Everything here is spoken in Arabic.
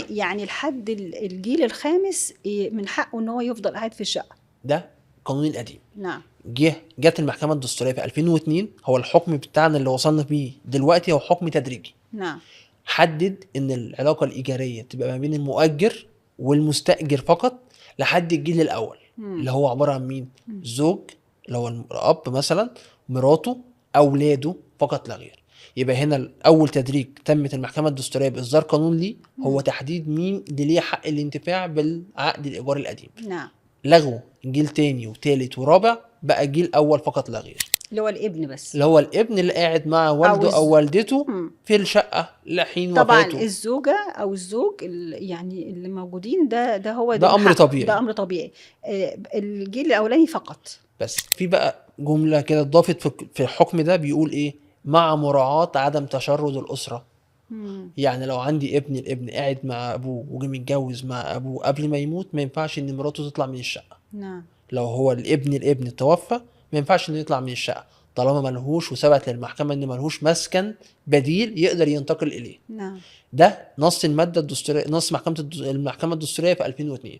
يعني لحد الجيل الخامس من حقه ان هو يفضل قاعد في الشقه. ده القانون القديم. نعم. جت المحكمة الدستورية في 2002. هو الحكم بتاعنا اللي وصلنا بيه دلوقتي هو حكم تدريجي. نعم. حدد ان العلاقة الإيجارية تبقى ما بين المؤجر والمستأجر فقط لحد الجيل الأول، اللي هو عبارة عن مين؟ زوج اللي هو الأب مثلا، مراته، أولاده، فقط لا غير. يبقى هنا أول تدريج تمت المحكمة الدستورية بإصدار قانون ليه هو تحديد مين اللي ليه حق الانتفاع بالعقد الإيجاري القديم. نعم. لغوا جيل تاني وتالت ورابع، بقى جيل أول فقط لا غير، اللي هو الابن بس، اللي هو الابن اللي قاعد مع والده أو والدته في الشقة لحين طبعا وفاته. الزوجة أو الزوج يعني اللي موجودين ده هو ده أمر طبيعي. ده أمر طبيعي. الجيل الأولاني فقط. بس في بقى جملة كده اتضافت في الحكم ده بيقول إيه؟ مع مراعاة عدم تشرد الأسرة. يعني لو عندي الابن قاعد مع أبوه وجي متجوز مع أبوه قبل ما يموت، ما ينفعش إن مراته تطلع من الشقة. نعم. لو هو الابن توفى، ما ينفعش إنه يطلع من الشقة طالما ملهوش، وثبت للمحكمة إن ملهوش مسكن بديل يقدر ينتقل إليه. نعم. ده نص المادة الدستورية، نص المحكمة الدستورية في 2002.